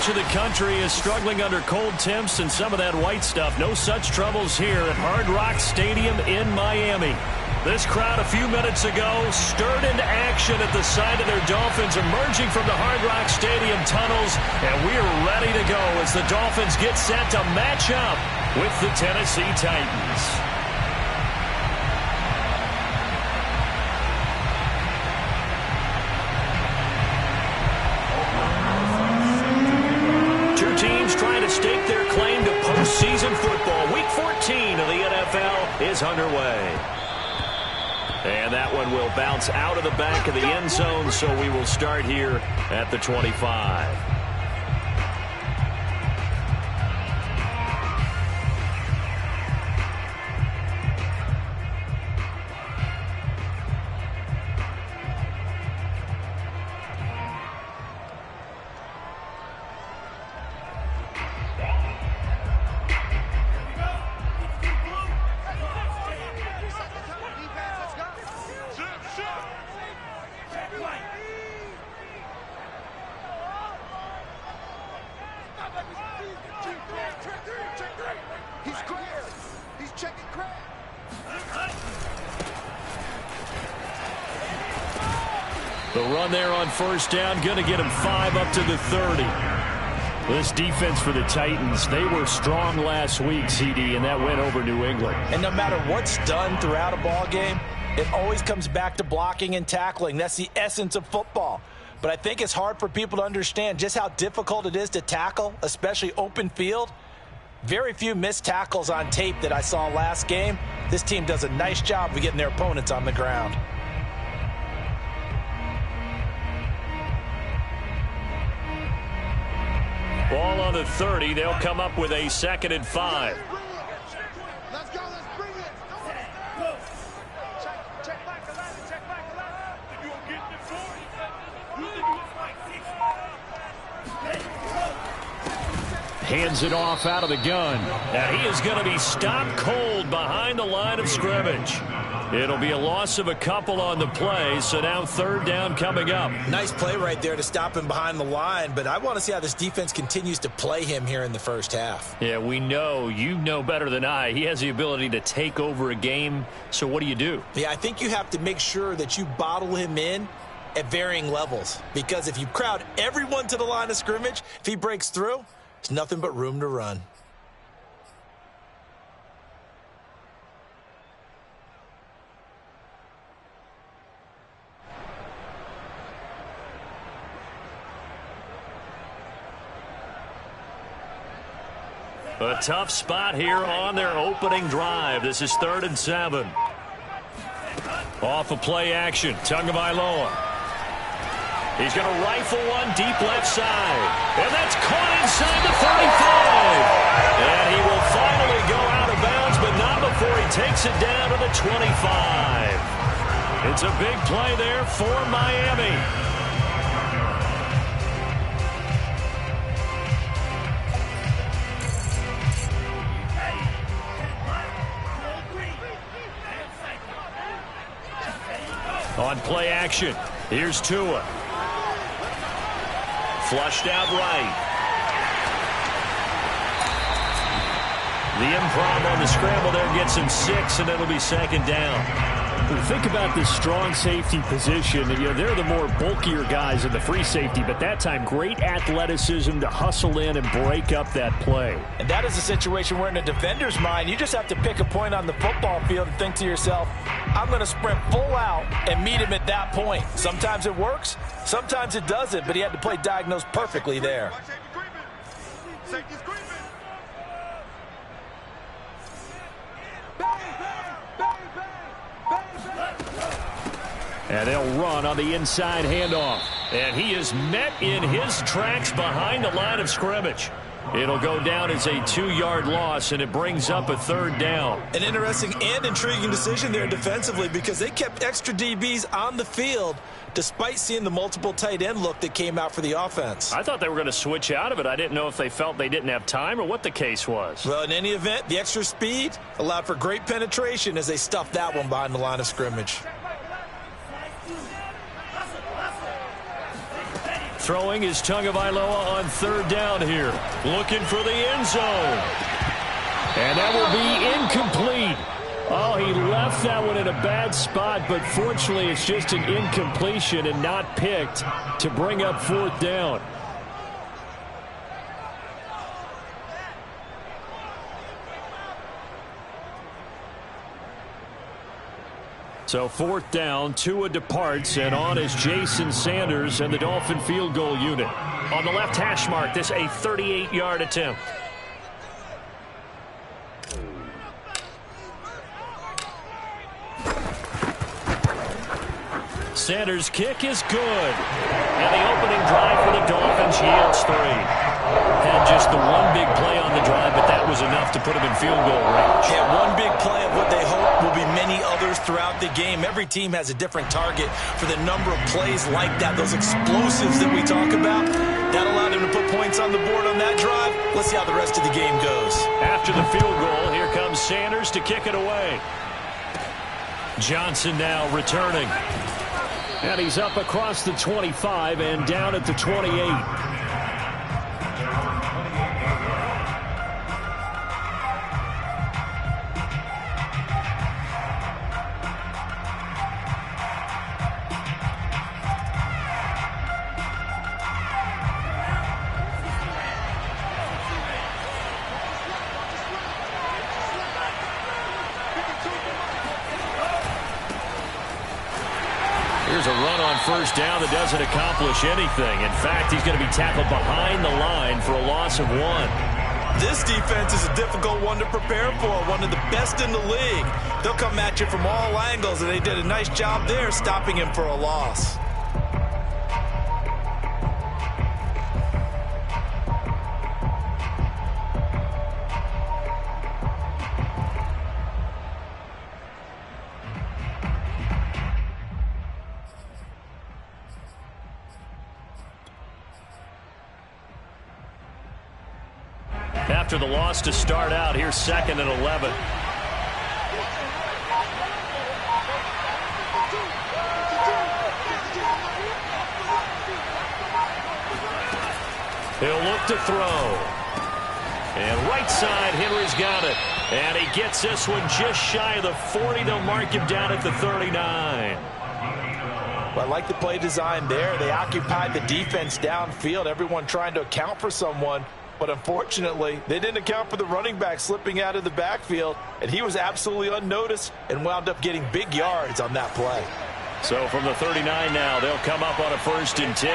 much of the country is struggling under cold temps and some of that white stuff. No such troubles here at Hard Rock Stadium in Miami. This crowd a few minutes ago stirred into action at the sight of their Dolphins emerging from the Hard Rock Stadium tunnels, and we're ready to go as the Dolphins get set to match up with the Tennessee Titans. Two teams trying to stake their claim to postseason football. Week 14 of the NFL is underway. And that one will bounce out of the back of the end zone, so we will start here at the 25. The run there on first down, going to get him 5 up to the 30. This defense for the Titans, they were strong last week, CD, and that went over New England. And no matter what's done throughout a ball game, it always comes back to blocking and tackling. That's the essence of football. But I think it's hard for people to understand just how difficult it is to tackle, especially open field. Very few missed tackles on tape that I saw last game. This team does a nice job of getting their opponents on the ground. Ball on the 30. They'll come up with a 2nd and 5. Let's go. Let's bring it. Check back the ladder. Check back the ladder. You gonna get it for Hands it off out of the gun. And he is going to be stopped cold behind the line of scrimmage. It'll be a loss of a couple on the play, so now 3rd down coming up. Nice play right there to stop him behind the line, but I want to see how this defense continues to play him here in the first half. Yeah, we know, you know better than I, he has the ability to take over a game, so what do you do? Yeah, I think you have to make sure that you bottle him in at varying levels, because if you crowd everyone to the line of scrimmage, if he breaks through, there's nothing but room to run. A tough spot here on their opening drive. This is 3rd and 7. Off of play action, Tagovailoa. He's going to rifle one deep left side. And that's caught inside the 35. And he will finally go out of bounds, but not before he takes it down to the 25. It's a big play there for Miami. On play action, here's Tua. Flushed out right. The improv on the scramble there gets him 6, and it'll be 2nd down. Think about this strong safety position. You know, they're the more bulkier guys in the free safety, but that time great athleticism to hustle in and break up that play. And that is a situation where in a defender's mind, you just have to pick a point on the football field and think to yourself, I'm going to sprint full out and meet him at that point. Sometimes it works, sometimes it doesn't, but he had to play diagnose perfectly there. And they'll run on the inside handoff. And he is met in his tracks behind the line of scrimmage. It'll go down as a 2-yard loss, and it brings up a 3rd down. An interesting and intriguing decision there defensively, because they kept extra DBs on the field despite seeing the multiple tight end look that came out for the offense. I thought they were going to switch out of it. I didn't know if they felt they didn't have time or what the case was. Well, in any event, the extra speed allowed for great penetration as they stuffed that one behind the line of scrimmage. Throwing is Tagovailoa on third down here. Looking for the end zone. And that will be incomplete. Oh, he left that one in a bad spot, but fortunately it's just an incompletion and not picked to bring up fourth down. So fourth down, Tua departs, and on is Jason Sanders and the Dolphin field goal unit. On the left hash mark, this a 38-yard attempt. Sanders' kick is good. And the opening drive for the Dolphins yields 3. Had just the one big play on the drive, but that was enough to put him in field goal range. Yeah, one big play of what they hope will be many others throughout the game. Every team has a different target for the number of plays like that, those explosives that we talk about. That allowed him to put points on the board on that drive. Let's see how the rest of the game goes. After the field goal, here comes Sanders to kick it away. Johnson now returning. And he's up across the 25 and down at the 28. Here's a run on first down that doesn't accomplish anything. In fact, he's going to be tackled behind the line for a loss of 1. This defense is a difficult one to prepare for, one of the best in the league. They'll come at you from all angles, and they did a nice job there stopping him for a loss. After the loss to start out, here's 2nd and 11. He'll look to throw. And right side, Henry's got it. And he gets this one just shy of the 40. They'll mark him down at the 39. Well, I like the play design there. They occupied the defense downfield, everyone trying to account for someone. But unfortunately, they didn't account for the running back slipping out of the backfield, and he was absolutely unnoticed and wound up getting big yards on that play. So from the 39 now, they'll come up on a 1st and 10.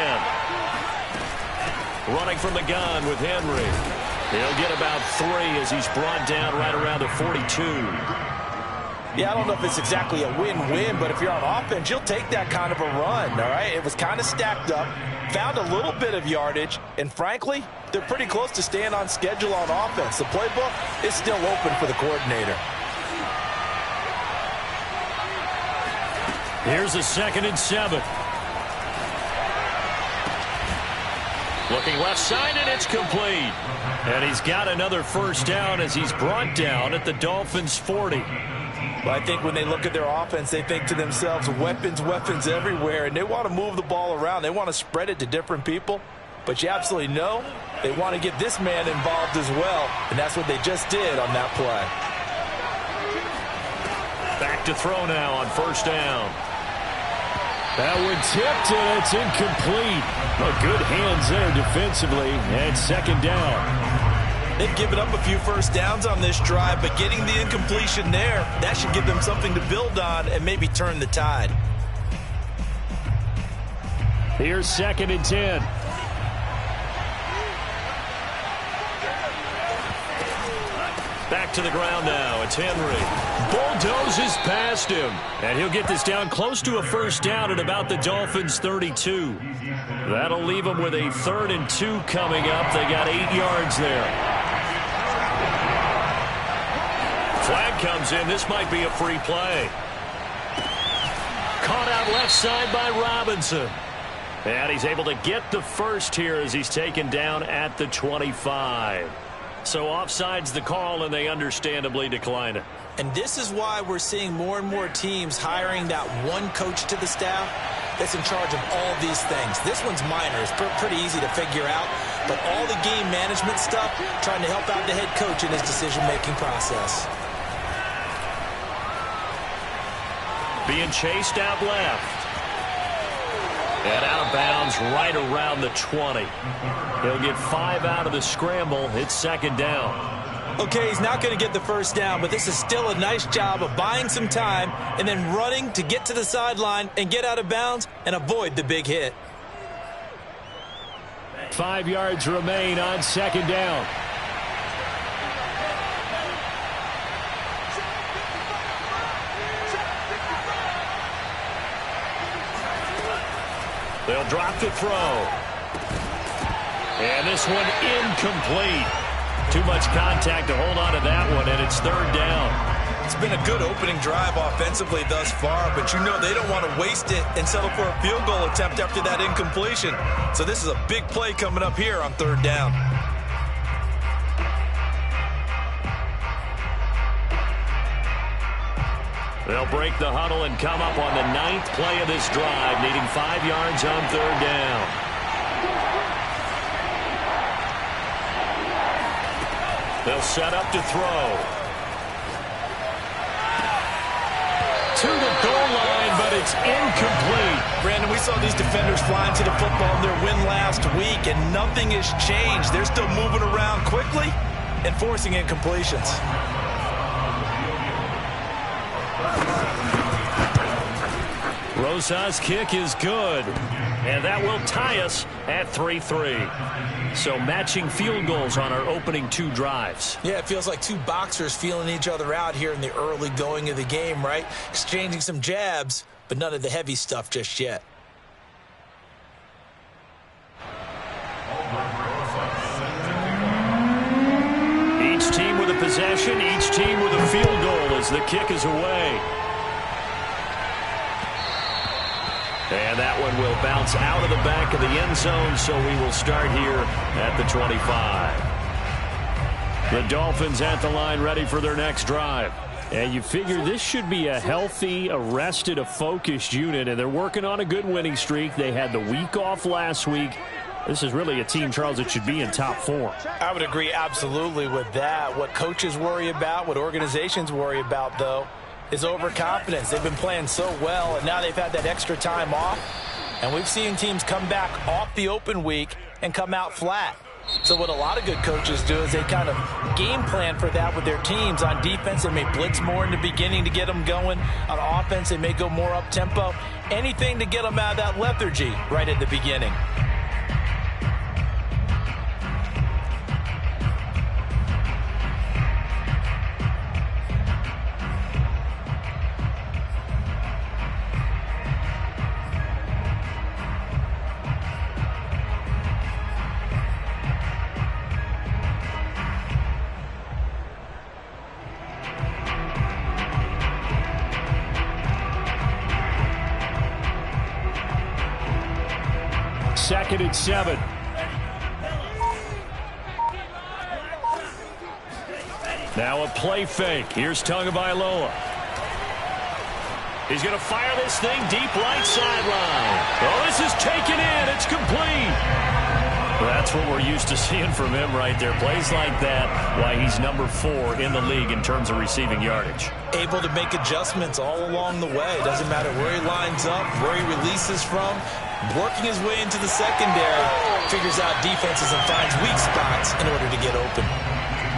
Running from the gun with Henry. He'll get about 3 as he's brought down right around the 42. Yeah, I don't know if it's exactly a win-win, but if you're on offense, you'll take that kind of a run, all right? It was kind of stacked up, found a little bit of yardage, and frankly, they're pretty close to staying on schedule on offense. The playbook is still open for the coordinator. Here's a 2nd and 7. Looking left side, and it's complete. And he's got another first down as he's brought down at the Dolphins' 40. Well, I think when they look at their offense, they think to themselves, weapons, weapons everywhere, and they want to move the ball around. They want to spread it to different people. But you absolutely know they want to get this man involved as well, and that's what they just did on that play. Back to throw now on first down. That one tipped, and it's incomplete. Well, good hands there defensively, and 2nd down. They've given up a few first downs on this drive, but getting the incompletion there, that should give them something to build on and maybe turn the tide. Here's 2nd and 10. Back to the ground now. It's Henry. Bulldozes past him. And he'll get this down close to a first down at about the Dolphins' 32. That'll leave them with a 3rd and 2 coming up. They got 8 yards there. Flag comes in. This might be a free play. Caught out left side by Robinson. And he's able to get the first here as he's taken down at the 25. So offside's the call, and they understandably decline it. And this is why we're seeing more and more teams hiring that one coach to the staff. that's in charge of all these things. This one's minor. It's pretty easy to figure out. But all the game management stuff, trying to help out the head coach in his decision-making process. Being chased out left. And out of bounds right around the 20. He'll get 5 out of the scramble. It's second down. Okay, he's not going to get the first down, but this is still a nice job of buying some time and then running to get to the sideline and get out of bounds and avoid the big hit. 5 yards remain on second down. They'll drop the throw. And this one incomplete. Too much contact to hold on to that one, and it's third down. It's been a good opening drive offensively thus far, but you know they don't want to waste it and settle for a field goal attempt after that incompletion. So this is a big play coming up here on third down. They'll break the huddle and come up on the 9th play of this drive, needing 5 yards on third down. They'll set up to throw. To the goal line, but it's incomplete. Brandon, we saw these defenders flying to the football in their win last week, and nothing has changed. They're still moving around quickly and forcing incompletions. Rosa's kick is good, and that will tie us at 3-3. So matching field goals on our opening 2 drives. Yeah, it feels like 2 boxers feeling each other out here in the early going of the game, right? Exchanging some jabs, but none of the heavy stuff just yet. Each team with a possession, each team with a field goal as the kick is away. And that one will bounce out of the back of the end zone, so we will start here at the 25. The Dolphins at the line ready for their next drive. And you figure this should be a healthy, a rested, a focused unit, and they're working on a good winning streak. They had the week off last week. This is really a team, Charles, that should be in top form. I would agree absolutely with that. What coaches worry about, what organizations worry about, though, is overconfidence. They've been playing so well, and now they've had that extra time off. And we've seen teams come back off the open week and come out flat. So what a lot of good coaches do is they kind of game plan for that with their teams. On defense, they may blitz more in the beginning to get them going. On offense, they may go more up-tempo. Anything to get them out of that lethargy right at the beginning. Second and 7. Now a play fake. Here's Tagovailoa. He's going to fire this thing deep right sideline. Oh, this is taken in. It's complete. That's what we're used to seeing from him right there. Plays like that, why he's number 4 in the league in terms of receiving yardage. Able to make adjustments all along the way. Doesn't matter where he lines up, where he releases from. Working his way into the secondary, figures out defenses and finds weak spots in order to get open.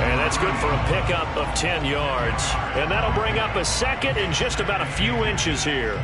And that's good for a pickup of 10 yards. And that'll bring up a second and just about a few inches here.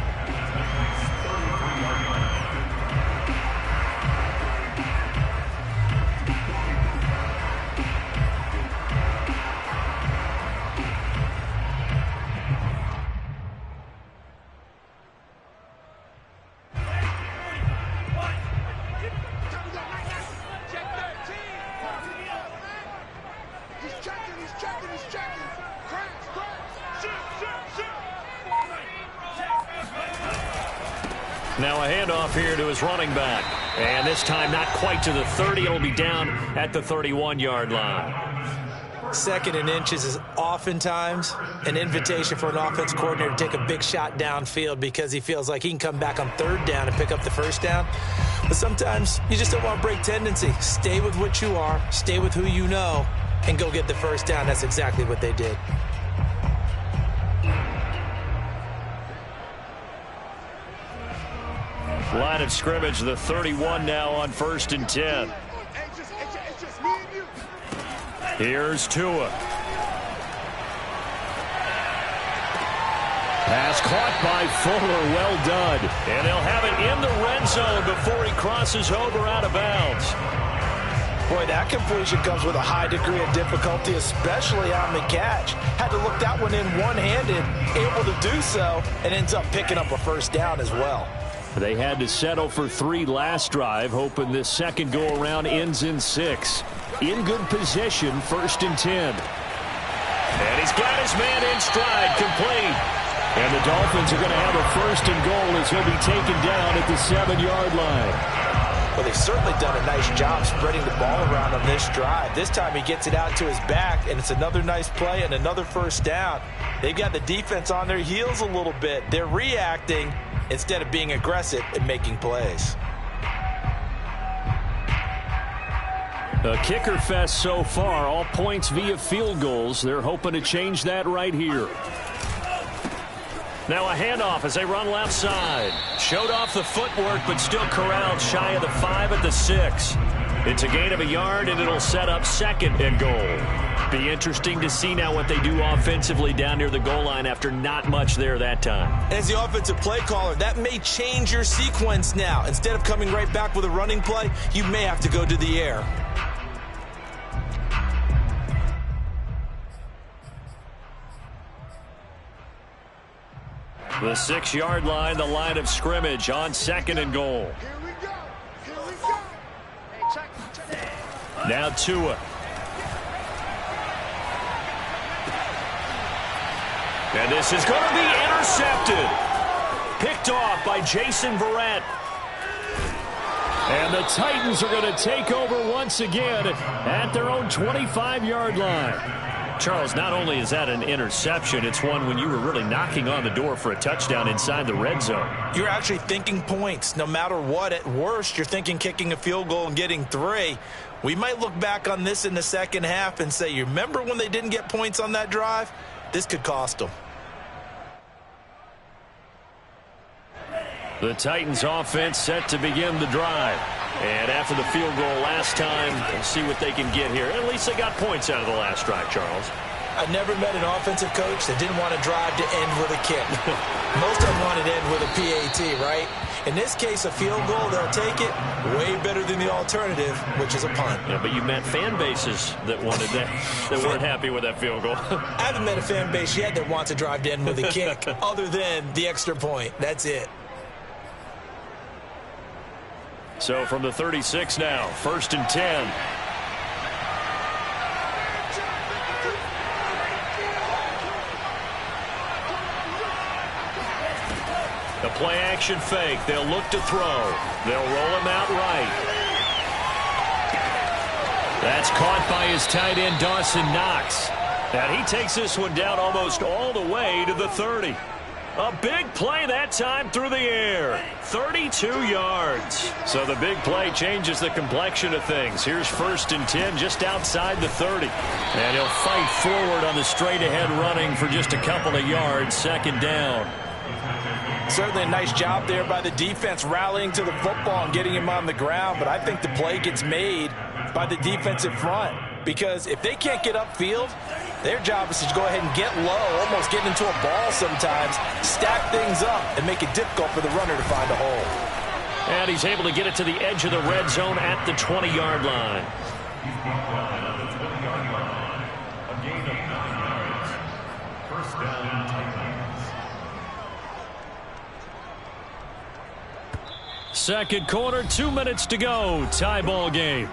Now a handoff here to his running back. And this time not quite to the 30. It'll be down at the 31-yard line. Second and inches is oftentimes an invitation for an offense coordinator to take a big shot downfield because he feels like he can come back on third down and pick up the first down. But sometimes you just don't want to break tendency. Stay with what you are, stay with who you know, and go get the first down. That's exactly what they did. Line of scrimmage, the 31 now on 1st and 10. Here's Tua. Pass caught by Fuller, well done. And they'll have it in the red zone before he crosses over out of bounds. Boy, that completion comes with a high degree of difficulty, especially on the catch. Had to look that one in one-handed, able to do so, and ends up picking up a first down as well. They had to settle for 3 last drive, hoping this second go-around ends in 6. In good position, 1st and 10. And he's got his man in stride, complete. And the Dolphins are going to have a 1st and goal as he'll be taken down at the 7-yard line. Well, they've certainly done a nice job spreading the ball around on this drive. This time he gets it out to his back, and it's another nice play and another first down. They've got the defense on their heels a little bit. They're reacting instead of being aggressive and making plays. A kicker fest so far, all points via field goals. They're hoping to change that right here. Now a handoff as they run left side. Showed off the footwork, but still corralled shy of the 5 at the 6. It's a gain of a yard, and it'll set up 2nd and goal. Be interesting to see now what they do offensively down near the goal line after not much there that time. As the offensive play caller, that may change your sequence now. Instead of coming right back with a running play, you may have to go to the air. The 6-yard line, the line of scrimmage on 2nd and goal. Now Tua. And this is going to be intercepted. Picked off by Jason Verrett. And the Titans are going to take over once again at their own 25-yard line. Charles, not only is that an interception, it's one when you were really knocking on the door for a touchdown inside the red zone. You're actually thinking points no matter what. At worst, you're thinking kicking a field goal and getting 3. We might look back on this in the second half and say, you remember when they didn't get points on that drive? This could cost them. The Titans offense set to begin the drive. And after the field goal last time, we'll see what they can get here. At least they got points out of the last drive, Charles. I never met an offensive coach that didn't want to drive to end with a kick. Most of them wanted to end with a PAT, right? In this case, a field goal, they'll take it way better than the alternative, which is a punt. Yeah, but you met fan bases that wanted that, that weren't happy with that field goal. I haven't met a fan base yet that wants to drive to end with a kick, other than the extra point. That's it. So from the 36 now, 1st and 10. The play action fake. They'll look to throw. They'll roll him out right. That's caught by his tight end, Dawson Knox. And he takes this one down almost all the way to the 30. A big play that time through the air. 32 yards. So the big play changes the complexion of things. Here's 1st and 10 just outside the 30. And he'll fight forward on the straight-ahead running for just a couple of yards. 2nd down. Certainly a nice job there by the defense rallying to the football and getting him on the ground. But I think the play gets made by the defensive front. Because if they can't get upfield, their job is to go ahead and get low, almost get into a ball sometimes, stack things up, and make it difficult for the runner to find a hole. And he's able to get it to the edge of the red zone at the 20-yard line. A gain of 9 yards. First down, Titans. Second quarter, 2 minutes to go. Tie ball game.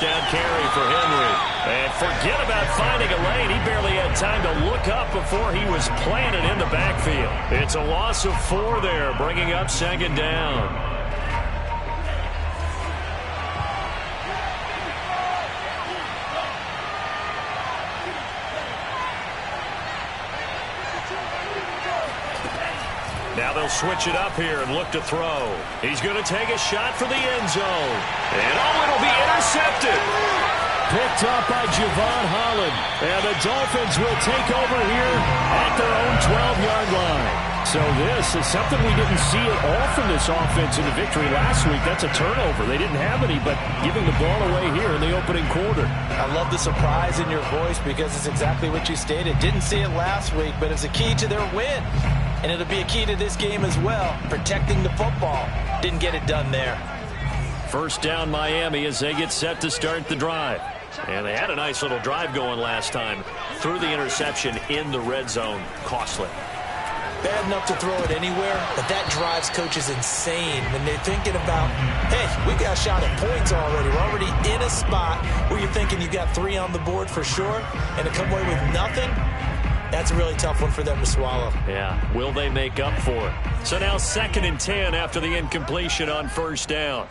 down carry for Henry. And forget about finding a lane. He barely had time to look up before he was planted in the backfield. It's a loss of 4 there, bringing up second down. Now they'll switch it up here and look to throw. He's going to take a shot for the end zone. And it'll be intercepted. Picked up by Javon Holland. And the Dolphins will take over here at their own 12-yard line. So this is something we didn't see at all from this offense in the victory last week. That's a turnover. They didn't have any, but giving the ball away here in the opening quarter. I love the surprise in your voice because it's exactly what you stated. Didn't see it last week, but it's a key to their win. And it'll be a key to this game as well, protecting the football. Didn't get it done there. First down Miami as they get set to start the drive. And they had a nice little drive going last time. Threw the interception in the red zone. Costly. Bad enough to throw it anywhere, but that drives coaches insane when they're thinking about, hey, we got a shot at points already. We're already in a spot where you're thinking you got 3 on the board for sure, and to come away with nothing, that's a really tough one for them to swallow. Yeah, will they make up for it? So now 2nd and 10 after the incompletion on first down.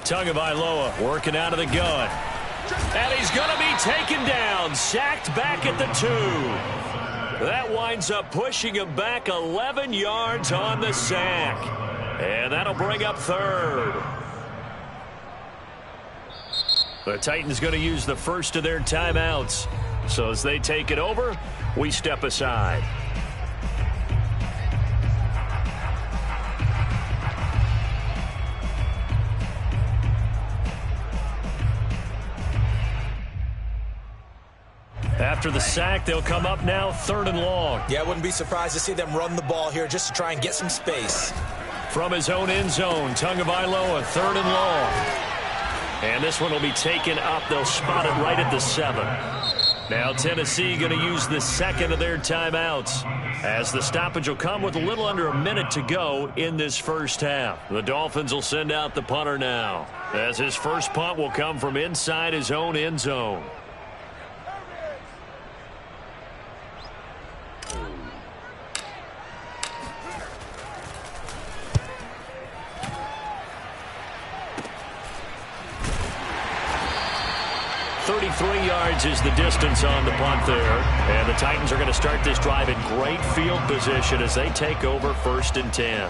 Tagovailoa working out of the gun. And he's going to be taken down, sacked back at the 2. That winds up pushing him back 11 yards on the sack. And that'll bring up 3rd. The Titans going to use the first of their timeouts. So as they take it over, we step aside. After the sack, they'll come up now 3rd and long. Yeah, I wouldn't be surprised to see them run the ball here just to try and get some space. From his own end zone, Tagovailoa, 3rd and long. And this one will be taken up. They'll spot it right at the 7. Now Tennessee going to use the 2nd of their timeouts, as the stoppage will come with a little under a minute to go in this first half. The Dolphins will send out the punter now, as his first punt will come from inside his own end zone. Is the distance on the punt there. And the Titans are going to start this drive in great field position as they take over 1st and 10.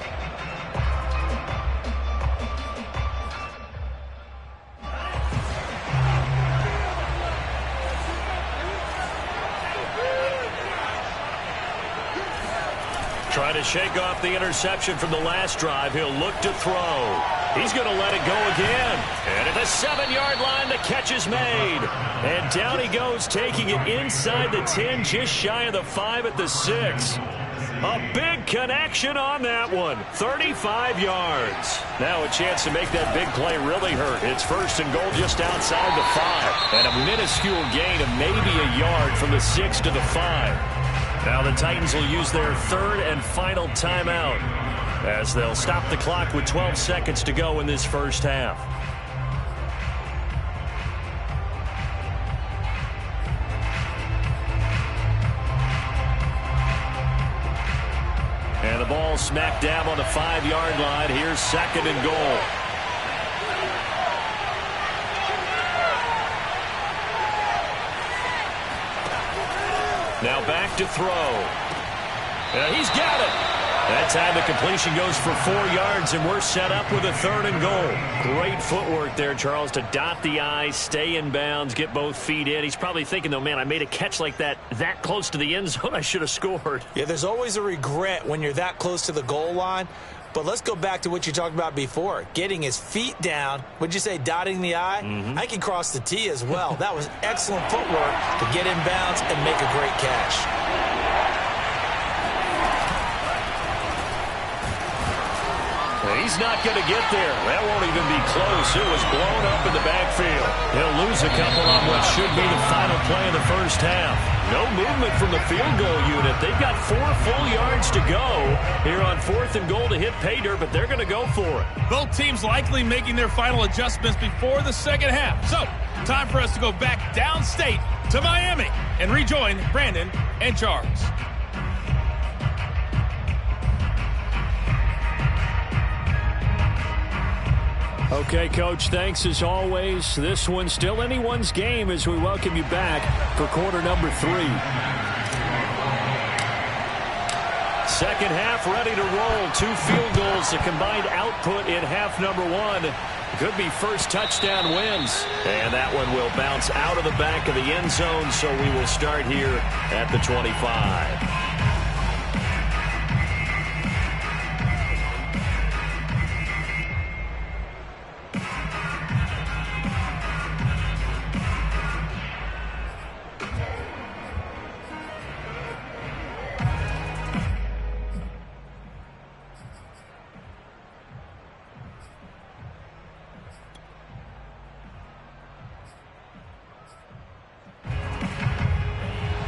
Trying to shake off the interception from the last drive. He'll look to throw. He's going to let it go again. And at the 7-yard line, the catch is made. And down he goes, taking it inside the 10, just shy of the 5 at the 6. A big connection on that one. 35 yards. Now a chance to make that big play really hurt. It's 1st and goal just outside the 5. And a minuscule gain of maybe a yard from the 6 to the 5. Now the Titans will use their 3rd and final timeout, as they'll stop the clock with 12 seconds to go in this first half. And the ball smack dab on the 5-yard line. Here's 2nd and goal. Now back to throw. He's got it. That time the completion goes for 4 yards, and we're set up with a 3rd and goal. Great footwork there, Charles, to dot the I, stay in bounds, get both feet in. He's probably thinking, though, man, I made a catch like that close to the end zone. I should have scored. Yeah, there's always a regret when you're that close to the goal line. But let's go back to what you talked about before, getting his feet down. Would you say dotting the I? I can cross the T as well. That was excellent footwork to get in bounds and make a great catch. He's not going to get there. That won't even be close. It was blown up in the backfield. He'll lose a couple on what should be the final play of the first half. No movement from the field goal unit. They've got 4 full yards to go here on 4th and goal to hit pay dirt, but they're going to go for it. Both teams likely making their final adjustments before the second half. So, time for us to go back downstate to Miami and rejoin Brandon and Charles. Okay, Coach, thanks as always. This one's still anyone's game as we welcome you back for quarter number 3. Second half ready to roll. 2 field goals, the combined output in half number 1. Could be first touchdown wins. And that one will bounce out of the back of the end zone, so we will start here at the 25.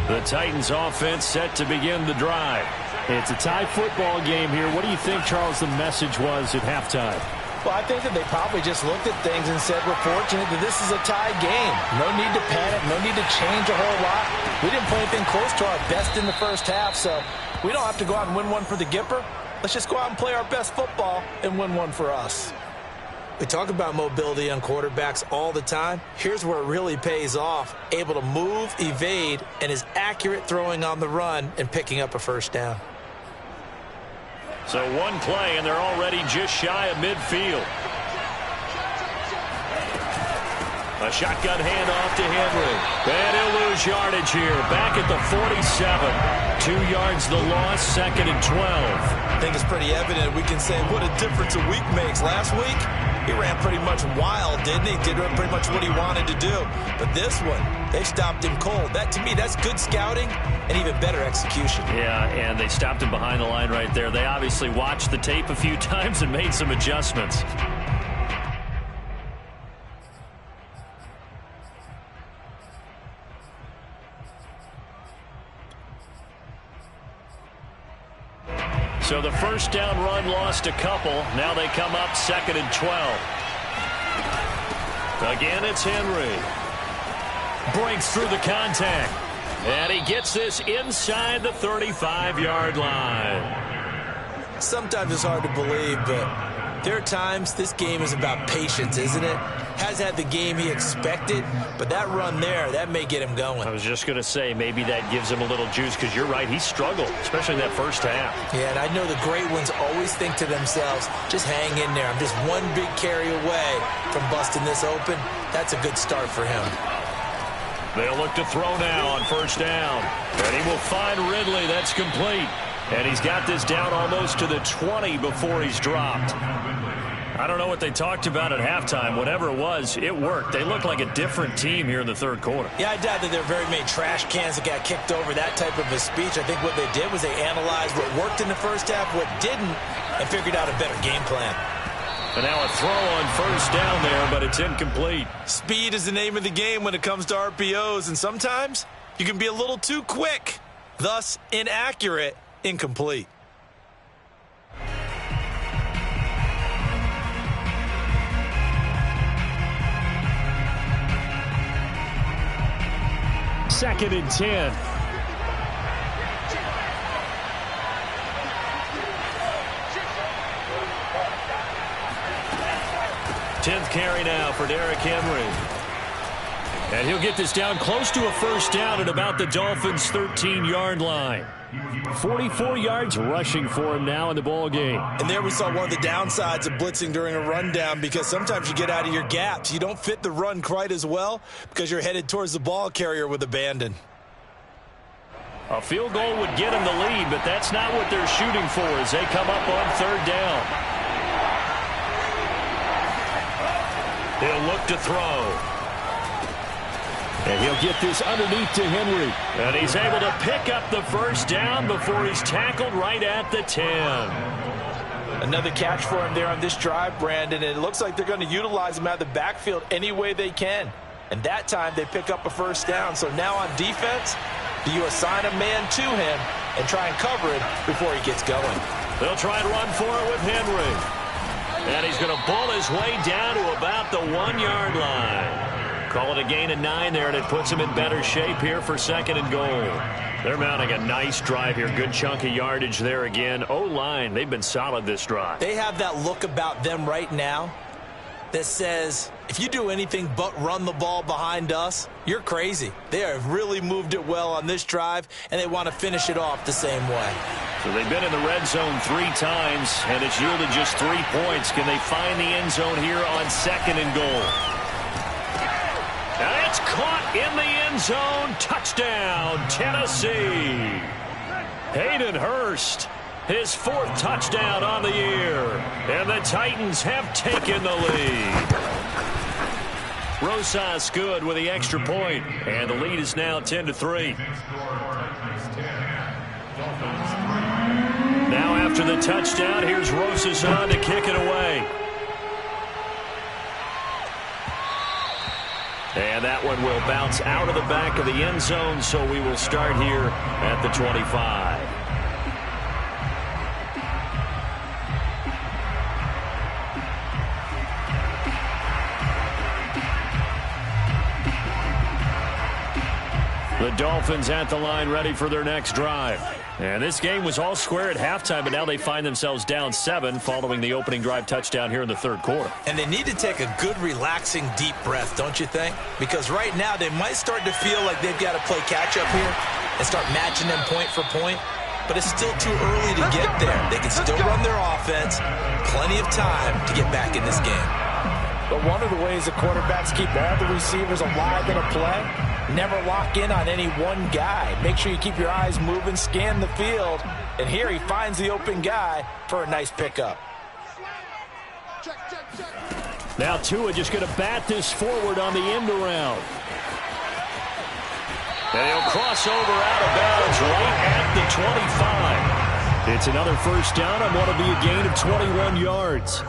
The Titans offense set to begin the drive. It's a tie football game here. What do you think, Charles, the message was at halftime? Well, I think that they probably just looked at things and said, we're fortunate that this is a tie game. No need to panic. No need to change a whole lot. We didn't play anything close to our best in the first half, so we don't have to go out and win one for the Gipper. Let's just go out and play our best football and win one for us. We talk about mobility on quarterbacks all the time. Here's where it really pays off. Able to move, evade, and is accurate throwing on the run and picking up a first down. So one play, and they're already just shy of midfield. A shotgun handoff to Henry. And he'll lose yardage here. Back at the 47. 2 yards the loss, 2nd and 12. I think it's pretty evident. We can say what a difference a week makes. Last week, he ran pretty much wild, didn't he? Did pretty much what he wanted to do. But this one, they stopped him cold. That, to me, that's good scouting and even better execution. Yeah, and they stopped him behind the line right there. They obviously watched the tape a few times and made some adjustments. So the first down run lost a couple. Now they come up 2nd and 12. Again, it's Henry. Breaks through the contact. And he gets this inside the 35-yard line. Sometimes it's hard to believe, but there are times this game is about patience, isn't it? Has had the game he expected, but that run there, that may get him going. I was just going to say, maybe that gives him a little juice, because you're right, he struggled, especially in that first half. Yeah, and I know the great ones always think to themselves, just hang in there. I'm just one big carry away from busting this open. That's a good start for him. They'll look to throw now on first down. And he will find Ridley. That's complete. And he's got this down almost to the 20 before he's dropped. I don't know what they talked about at halftime. Whatever it was, it worked. They look like a different team here in the third quarter. Yeah, I doubt that there are very many trash cans that got kicked over, that type of a speech. I think what they did was they analyzed what worked in the first half, what didn't, and figured out a better game plan. And now a throw on first down there, but it's incomplete. Speed is the name of the game when it comes to RPOs, and sometimes you can be a little too quick, thus inaccurate, incomplete. Second and 10. Tenth carry now for Derrick Henry. And he'll get this down close to a first down at about the Dolphins' 13-yard line. 44 yards rushing for him now in the ball game. And there we saw one of the downsides of blitzing during a rundown, because sometimes you get out of your gaps. You don't fit the run quite as well because you're headed towards the ball carrier with abandon. A field goal would get him the lead, but that's not what they're shooting for as they come up on third down. He'll look to throw. And he'll get this underneath to Henry. And he's able to pick up the first down before he's tackled right at the 10. Another catch for him there on this drive, Brandon, and it looks like they're going to utilize him out of the backfield any way they can. And that time they pick up a first down. So now on defense, do you assign a man to him and try and cover it before he gets going? They'll try and run for it with Henry. And he's going to pull his way down to about the 1-yard line. Call it a gain of 9 there, and it puts him in better shape here for 2nd and goal. They're mounting a nice drive here. Good chunk of yardage there again. O-line, they've been solid this drive. They have that look about them right now that says, if you do anything but run the ball behind us, you're crazy. They have really moved it well on this drive, and they want to finish it off the same way. So they've been in the red zone 3 times, and it's yielded just 3 points. Can they find the end zone here on 2nd and goal? And it's caught in the end zone. Touchdown, Tennessee. Hayden Hurst, his 4th touchdown on the year. And the Titans have taken the lead. Rosas good with the extra point, and the lead is now 10-3. Now after the touchdown, here's Rosas on to kick it away. And that one will bounce out of the back of the end zone, so we will start here at the 25. The Dolphins at the line, ready for their next drive. And this game was all square at halftime, but now they find themselves down 7 following the opening drive touchdown here in the 3rd quarter. And they need to take a good, relaxing, deep breath, don't you think? Because right now they might start to feel like they've got to play catch-up here and start matching them point for point. But it's still too early to get there. They can still run their offense. Plenty of time to get back in this game. But one of the ways the quarterbacks keep all the receivers alive in a play, never lock in on any one guy. Make sure you keep your eyes moving, scan the field. And here he finds the open guy for a nice pickup. Now Tua just going to bat this forward on the end around. And he'll cross over out of bounds right at the 25. It's another first down on what will be a gain of 21 yards.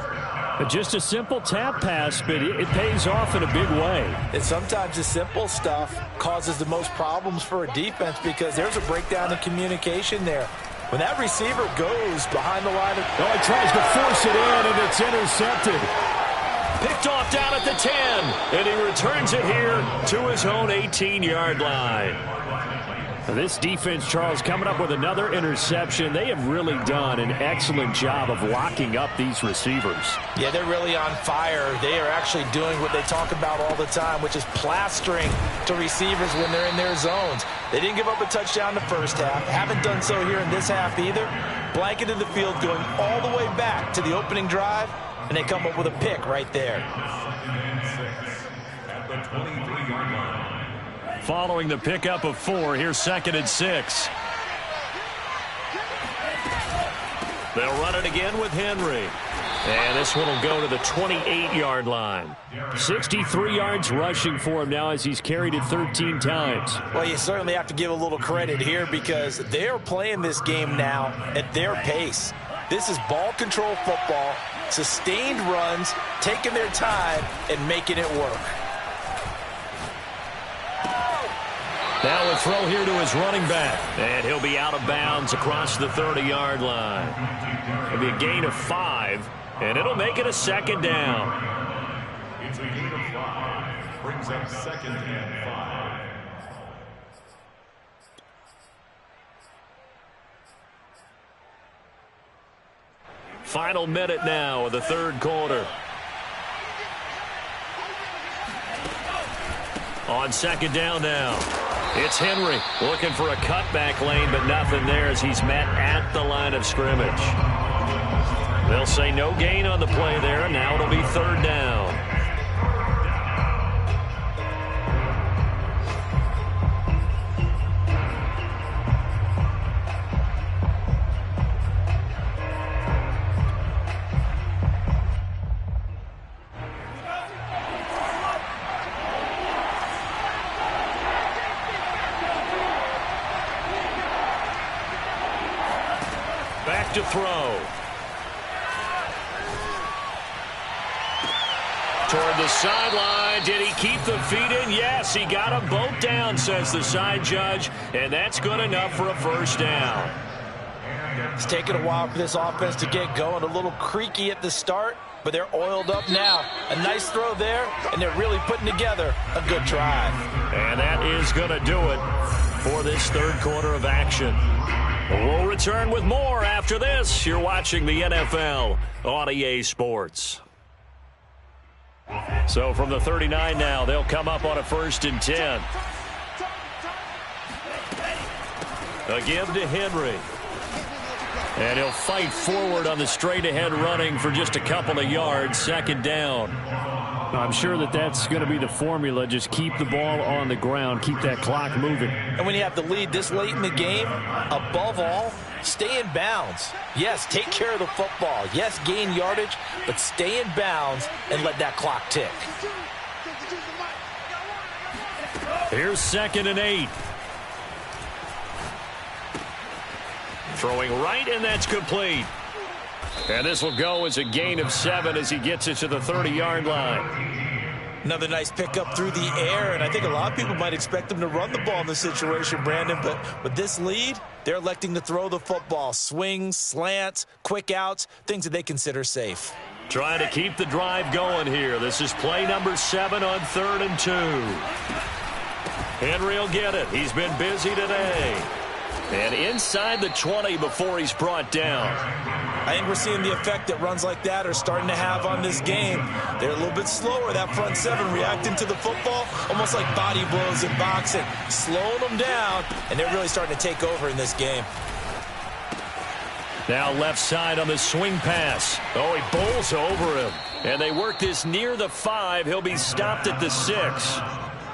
Just a simple tap pass, but it pays off in a big way. And sometimes the simple stuff causes the most problems for a defense because there's a breakdown in communication there. When that receiver goes behind the line of... Oh, he tries to force it in, and it's intercepted. Picked off down at the 10, and he returns it here to his own 18-yard line. This defense, Charles, coming up with another interception. They have really done an excellent job of locking up these receivers. Yeah, they're really on fire. They are actually doing what they talk about all the time, which is plastering to receivers when they're in their zones. They didn't give up a touchdown the first half. Haven't done so here in this half either. Blanketed the field going all the way back to the opening drive, and they come up with a pick right there. At the 23-yard line. Following the pickup of 4, here's 2nd and 6. They'll run it again with Henry. And this one will go to the 28-yard line. 63 yards rushing for him now as he's carried it 13 times. Well, you certainly have to give a little credit here because they're playing this game now at their pace. This is ball control football, sustained runs, taking their time, and making it work. Now a throw here to his running back. And he'll be out of bounds across the 30-yard line. It'll be a gain of 5, and it'll make it a 2nd down. It's a gain of 5. Brings up 2nd and 5. Final minute now of the 3rd quarter. On 2nd down now. It's Henry looking for a cutback lane, but nothing there as he's met at the line of scrimmage. They'll say no gain on the play there, and now it'll be 3rd down. Back to throw. Toward the sideline. Did he keep the feet in? Yes, he got them both down, says the side judge, and that's good enough for a first down. It's taken a while for this offense to get going. A little creaky at the start, but they're oiled up now. A nice throw there, and they're really putting together a good drive. And that is going to do it for this third quarter of action. We'll return with more after this. You're watching the NFL on EA Sports. So from the 39 now, they'll come up on a 1st and 10. A give to Henry. And he'll fight forward on the straight-ahead running for just a couple of yards. 2nd down. I'm sure that's going to be the formula. Just keep the ball on the ground. Keep that clock moving. And when you have the lead this late in the game, above all, stay in bounds. Yes, take care of the football. Yes, gain yardage, but stay in bounds and let that clock tick. Here's 2nd and 8. Throwing right, and that's complete. And this will go as a gain of 7 as he gets it to the 30-yard line. Another nice pickup through the air, and I think a lot of people might expect them to run the ball in this situation, Brandon, but with this lead, they're electing to throw the football. Swings, slants, quick outs, things that they consider safe. Trying to keep the drive going here. This is play number 7 on 3rd and 2. Henry will get it. He's been busy today. And inside the 20 before he's brought down. I think we're seeing the effect that runs like that are starting to have on this game. They're a little bit slower, that front 7, reacting to the football, almost like body blows in boxing, slowing them down, and they're really starting to take over in this game. Now left side on the swing pass. Oh, he bowls over him. And they work this near the 5. He'll be stopped at the 6.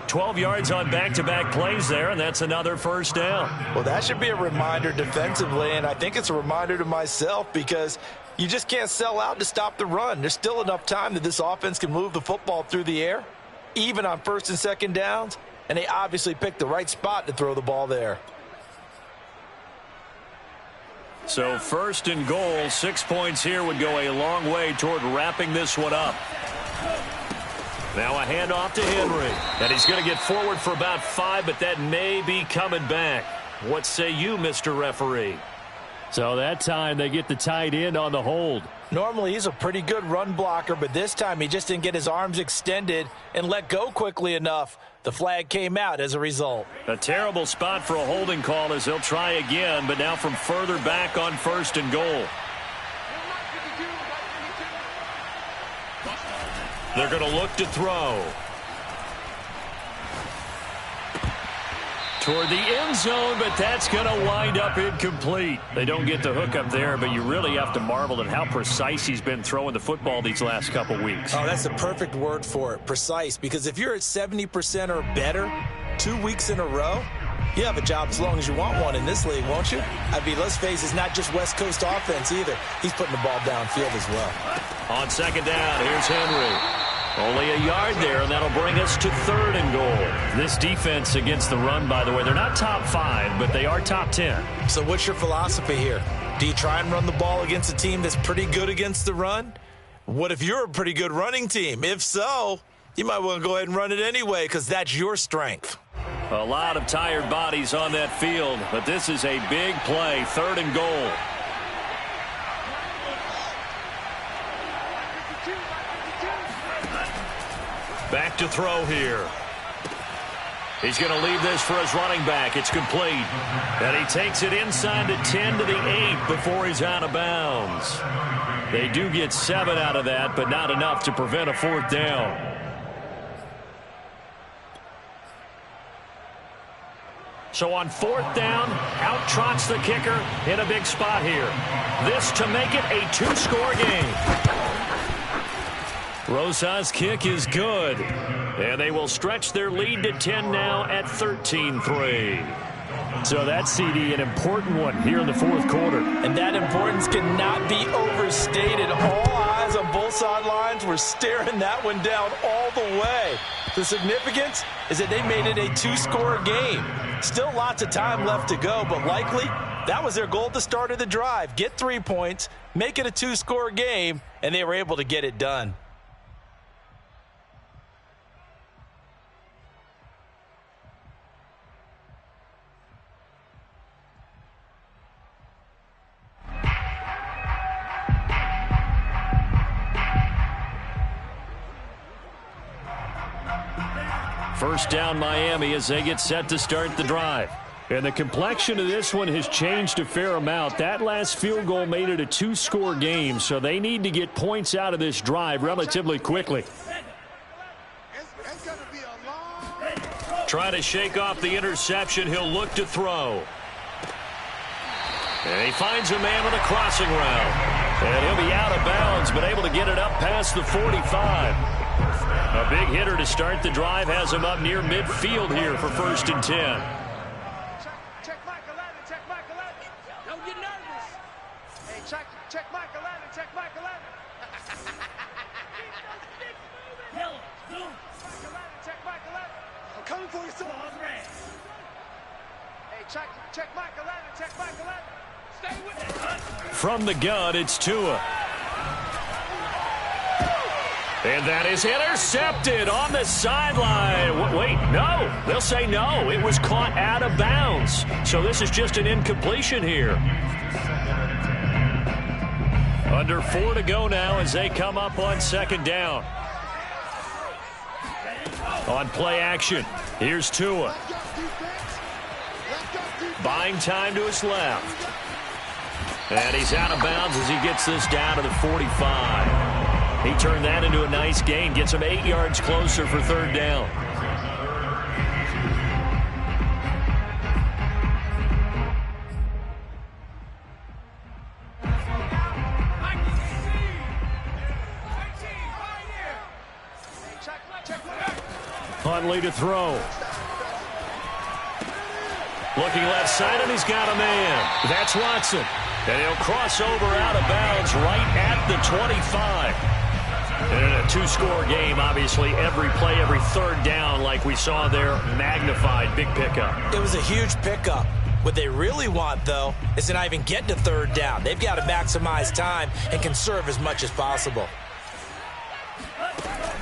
12 yards on back-to-back plays there, and that's another first down. Well, that should be a reminder defensively, and I think it's a reminder to myself because you just can't sell out to stop the run. There's still enough time that this offense can move the football through the air, even on 1st and 2nd downs, and they obviously picked the right spot to throw the ball there. So 1st and goal, 6 points here would go a long way toward wrapping this one up. Now a handoff to Henry. And he's going to get forward for about 5, but that may be coming back. What say you, Mr. Referee? So that time they get the tight end on the hold. Normally he's a pretty good run blocker, but this time he just didn't get his arms extended and let go quickly enough. The flag came out as a result. A terrible spot for a holding call as they'll try again, but now from further back on 1st and goal. They're going to look to throw. Toward the end zone, but that's going to wind up incomplete. They don't get the hook up there, but you really have to marvel at how precise he's been throwing the football these last couple weeks. Oh, that's the perfect word for it, precise, because if you're at 70% or better 2 weeks in a row, you have a job as long as you want one in this league, won't you? I mean, let's face it, it's not just West Coast offense either. He's putting the ball downfield as well. On 2nd down, here's Henry. Only a yard there, and that'll bring us to 3rd and goal. This defense against the run, by the way, they're not top 5, but they are top 10. So what's your philosophy here? Do you try and run the ball against a team that's pretty good against the run? What if you're a pretty good running team? If so, you might want to go ahead and run it anyway because that's your strength. A lot of tired bodies on that field, but this is a big play, 3rd and goal. Back to throw here. He's going to leave this for his running back. It's complete. And he takes it inside the 10 to the 8 before he's out of bounds. They do get 7 out of that, but not enough to prevent a 4th down. So on 4th down, out trots the kicker in a big spot here. This to make it a 2-score game. Rosa's kick is good. And they will stretch their lead to 10 now at 13-3. So that CD, an important one here in the 4th quarter. And that importance cannot be overstated. All eyes on both sidelines were staring that one down all the way. The significance is that they made it a 2-score game. Still lots of time left to go, but likely that was their goal at the start of the drive. Get 3 points, make it a 2-score game, and they were able to get it done. First down Miami as they get set to start the drive. And the complexion of this one has changed a fair amount. That last field goal made it a two-score game, so they need to get points out of this drive relatively quickly. Trying to shake off the interception. He'll look to throw. And he finds a man with a crossing route. And he'll be out of bounds, but able to get it up past the 45. A big hitter to start the drive has him up near midfield here for 1st and 10. Check Mike 11, check Mike 11. Check Mike 11. I'm coming for you, son. Hey, check Mike 11, check Mike 11. Stay with it. From the gun, it's Tua. And that is intercepted on the sideline. Wait, no. They'll say no. It was caught out of bounds. So this is just an incompletion here. Under 4 to go now as they come up on 2nd down. On play action, here's Tua. Buying time to his left. And he's out of bounds as he gets this down to the 45. He turned that into a nice gain, gets him 8 yards closer for 3rd down. Huntley to throw. Looking left side, and he's got a man. That's Watson. And he'll cross over out of bounds right at the 25. And in a two-score game, obviously, every play, every 3rd down, like we saw there, magnified. Big pickup. It was a huge pickup. What they really want, though, is to not even get to 3rd down. They've got to maximize time and conserve as much as possible.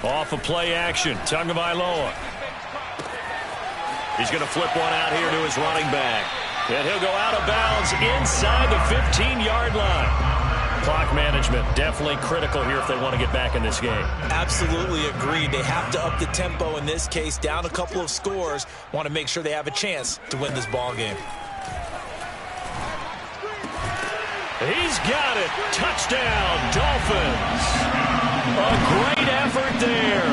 Off of play action, Tagovailoa. He's going to flip one out here to his running back. And he'll go out of bounds inside the 15-yard line. Clock management definitely critical here if they want to get back in this game. Absolutely agreed. They have to up the tempo in this case, down a couple of scores. Want to make sure they have a chance to win this ball game. He's got it. Touchdown, Dolphins. A great effort there.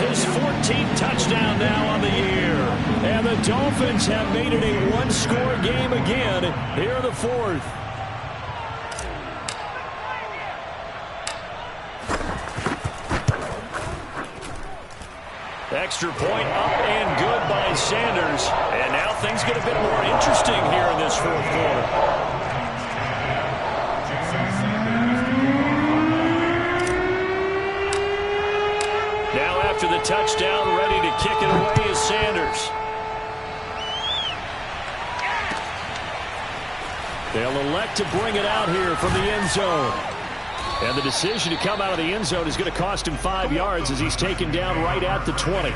His 14th touchdown now on the year. And the Dolphins have made it a one-score game again here in the 4th. Extra point up and good by Sanders. And now things get a bit more interesting here in this 4th quarter. After the touchdown, ready to kick it away is Sanders. They'll elect to bring it out here from the end zone. And the decision to come out of the end zone is going to cost him 5 yards as he's taken down right at the 20.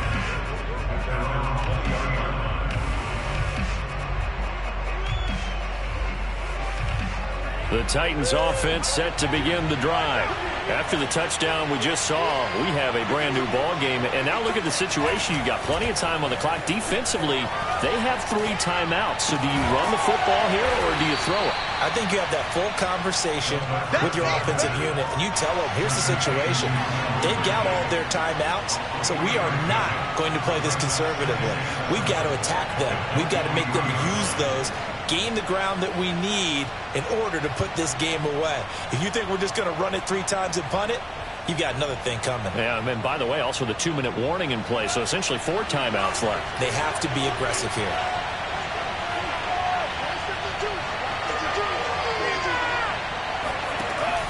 The Titans offense set to begin the drive. After the touchdown we just saw, we have a brand new ball game. And now look at the situation. You got plenty of time on the clock. Defensively, they have 3 timeouts. So do you run the football here or do you throw it? I think you have that full conversation with your offensive unit, and you tell them, here's the situation. They've got all their timeouts, so we are not going to play this conservatively. We've got to attack them. We've got to make them use those, gain the ground that we need in order to put this game away. If you think we're just going to run it 3 times and punt it, you've got another thing coming. Yeah, and by the way, also the 2-minute warning in play, so essentially 4 timeouts left. They have to be aggressive here.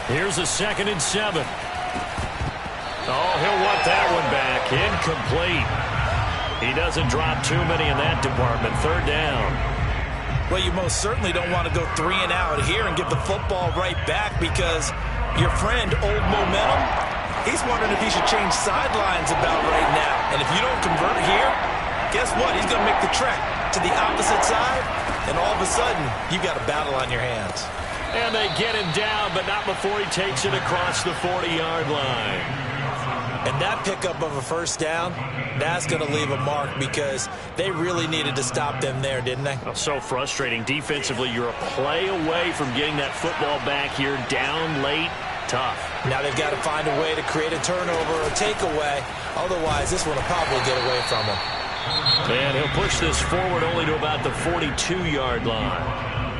Here's a 2nd and 7. Oh, he'll want that one back. Incomplete. He doesn't drop too many in that department. 3rd down. Well, you most certainly don't want to go 3 and out here and give the football right back because your friend, Old Momentum, he's wondering if he should change sidelines about right now. And if you don't convert here, guess what? He's going to make the trek to the opposite side, and all of a sudden, you've got a battle on your hands. And they get him down, but not before he takes it across the 40-yard line. And that pickup of a first down, that's going to leave a mark because they really needed to stop them there, didn't they? Oh, so frustrating. Defensively, you're a play away from getting that football back here. Down late, tough. Now they've got to find a way to create a turnover or takeaway. Otherwise, this one will probably get away from them. And he'll push this forward only to about the 42-yard line.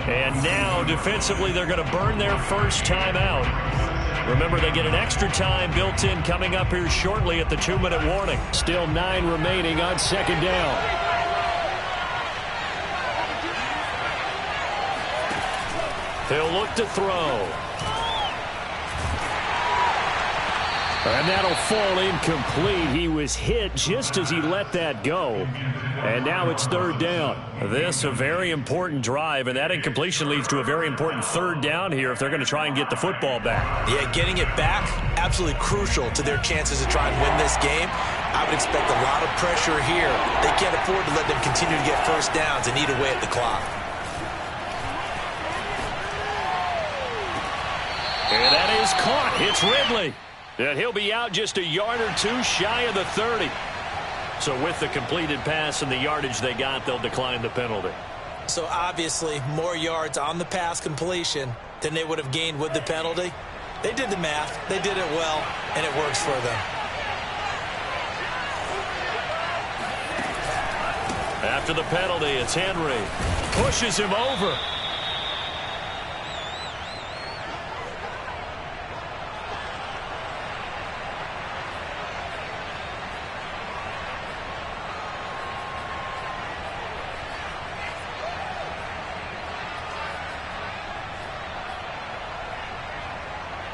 And now, defensively, they're going to burn their first timeout. Remember, they get an extra time built in coming up here shortly at the 2-minute warning. Still 9 remaining on second down. He'll look to throw. And that'll fall incomplete. He was hit just as he let that go. And now it's third down. This a very important drive, and that incompletion leads to a very important third down here if they're going to try and get the football back. Yeah, getting it back, absolutely crucial to their chances to try and win this game. I would expect a lot of pressure here. They can't afford to let them continue to get first downs and eat away at the clock. And that is caught. It's Ridley. And he'll be out just a yard or two shy of the 30. So with the completed pass and the yardage they got, they'll decline the penalty. So obviously, more yards on the pass completion than they would have gained with the penalty. They did the math. They did it well, and it works for them. After the penalty, it's Henry. Pushes him over.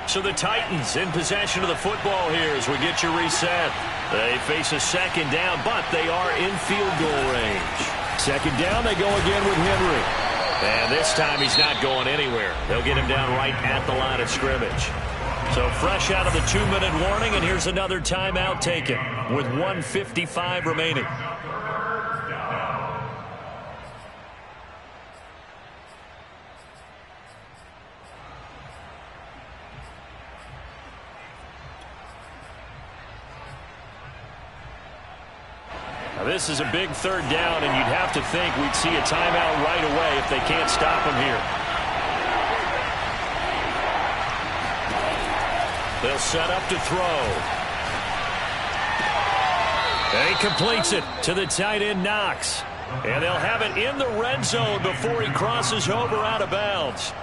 So the Titans in possession of the football here as we get you reset. They face a second down, but they are in field goal range. Second down, they go again with Henry. And this time he's not going anywhere. They'll get him down right at the line of scrimmage. So fresh out of the 2-minute warning, and here's another timeout taken with 1:55 remaining. This is a big third down, and you'd have to think we'd see a timeout right away if they can't stop him here. They'll set up to throw. And he completes it to the tight end, Knox. And they'll have it in the red zone before he crosses over out of bounds.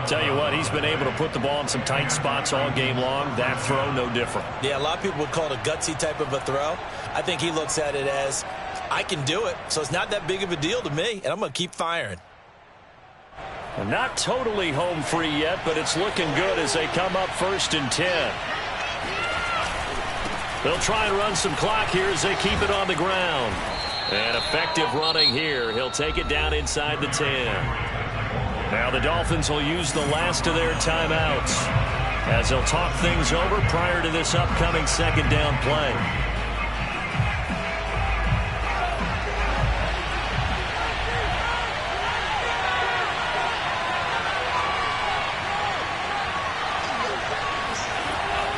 Tell you what, he's been able to put the ball in some tight spots all game long. That throw, no different. Yeah, a lot of people would call it a gutsy type of a throw. I think he looks at it as, I can do it, so it's not that big of a deal to me, and I'm going to keep firing. Well, not totally home free yet, but it's looking good as they come up 1st and 10. They'll try and run some clock here as they keep it on the ground. And effective running here. He'll take it down inside the 10. Now the Dolphins will use the last of their timeouts as they'll talk things over prior to this upcoming second down play.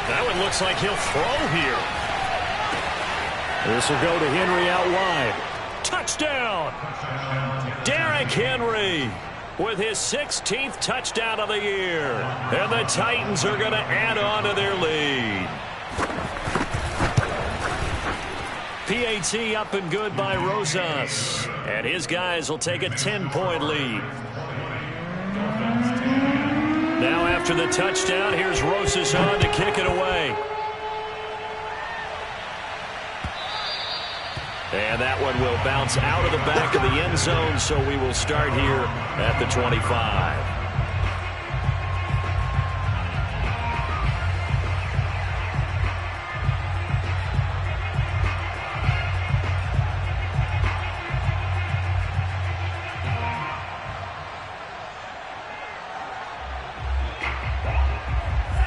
That one looks like he'll throw here. This will go to Henry out wide. Touchdown! Derrick Henry with his 16th touchdown of the year. And the Titans are going to add on to their lead. PAT up and good by Rosas. And his guys will take a 10-point lead. Now after the touchdown, here's Rosas on to kick it away. And that one will bounce out of the back of the end zone, so we will start here at the 25.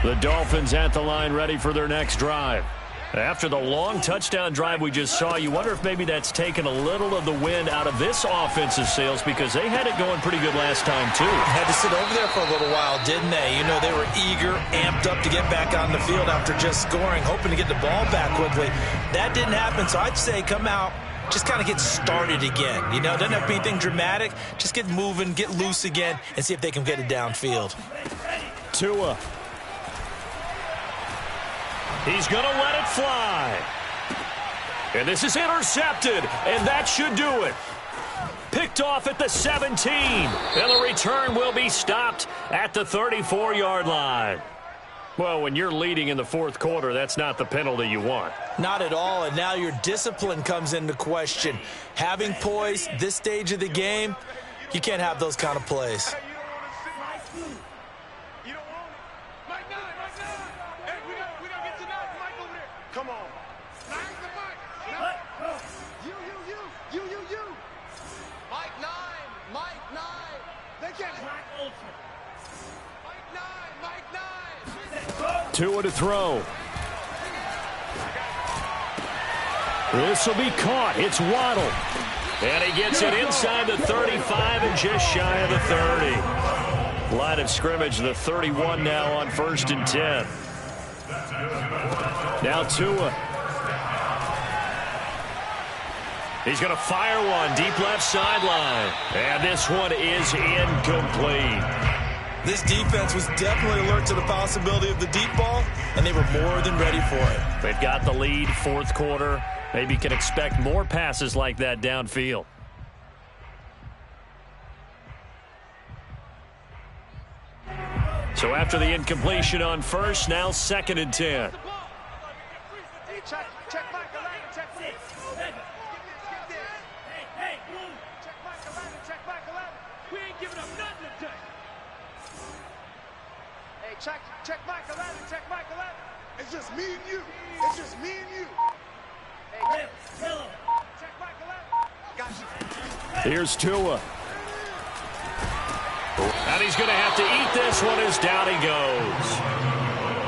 The Dolphins at the line ready for their next drive. After the long touchdown drive we just saw, you wonder if maybe that's taken a little of the wind out of this offensive sails because they had it going pretty good last time, too. Had to sit over there for a little while, didn't they? You know, they were eager, amped up to get back on the field after just scoring, hoping to get the ball back quickly. That didn't happen, so I'd say come out, just kind of get started again. You know, doesn't have to be anything dramatic. Just get moving, get loose again, and see if they can get it downfield. Tua. He's going to let it fly. And this is intercepted, and that should do it. Picked off at the 17, and the return will be stopped at the 34-yard line. Well, when you're leading in the fourth quarter, that's not the penalty you want. Not at all, and now your discipline comes into question. Having poise this stage of the game, you can't have those kind of plays. Come on. You. Mike 9. They get it. Mike 9. Tua to throw. This will be caught. It's Waddle. And he gets it inside the 35 and just shy of the 30. Line of scrimmage, the 31 now on 1st and 10. Now Tua. He's going to fire one deep left sideline. And this one is incomplete. This defense was definitely alert to the possibility of the deep ball, and they were more than ready for it. They've got the lead, fourth quarter. Maybe can expect more passes like that downfield. So after the incompletion on first, now 2nd and 10. Hey, check back 11, check back. Check back 11. We ain't giving up nothing today. Hey, check back 11, check back 11. It's just me and you. Hey, check back 11. Got you. Here's Tua. And he's going to have to eat this one as down he goes.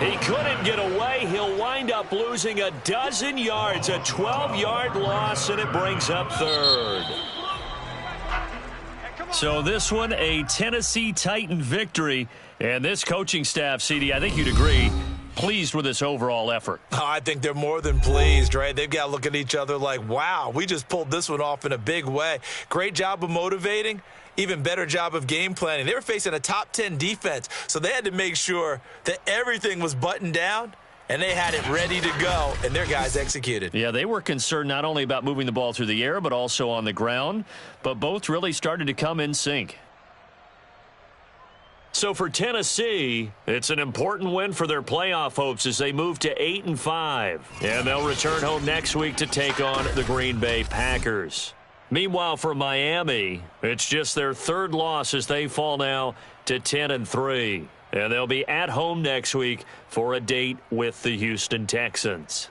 He couldn't get away. He'll wind up losing 12 yards, a 12-yard loss, and it brings up 3rd. So this one, a Tennessee Titan victory. And this coaching staff, CD, I think you'd agree, pleased with this overall effort. Oh, I think they're more than pleased, right? They've got to look at each other like, wow, we just pulled this one off in a big way. Great job of motivating. Even better job of game planning. They were facing a top 10 defense, so they had to make sure that everything was buttoned down, and they had it ready to go, and their guys executed. Yeah, they were concerned not only about moving the ball through the air, but also on the ground, but both really started to come in sync. So for Tennessee, it's an important win for their playoff hopes as they move to 8-5, and they'll return home next week to take on the Green Bay Packers. Meanwhile, for Miami, it's just their 3rd loss as they fall now to 10-3. And they'll be at home next week for a date with the Houston Texans.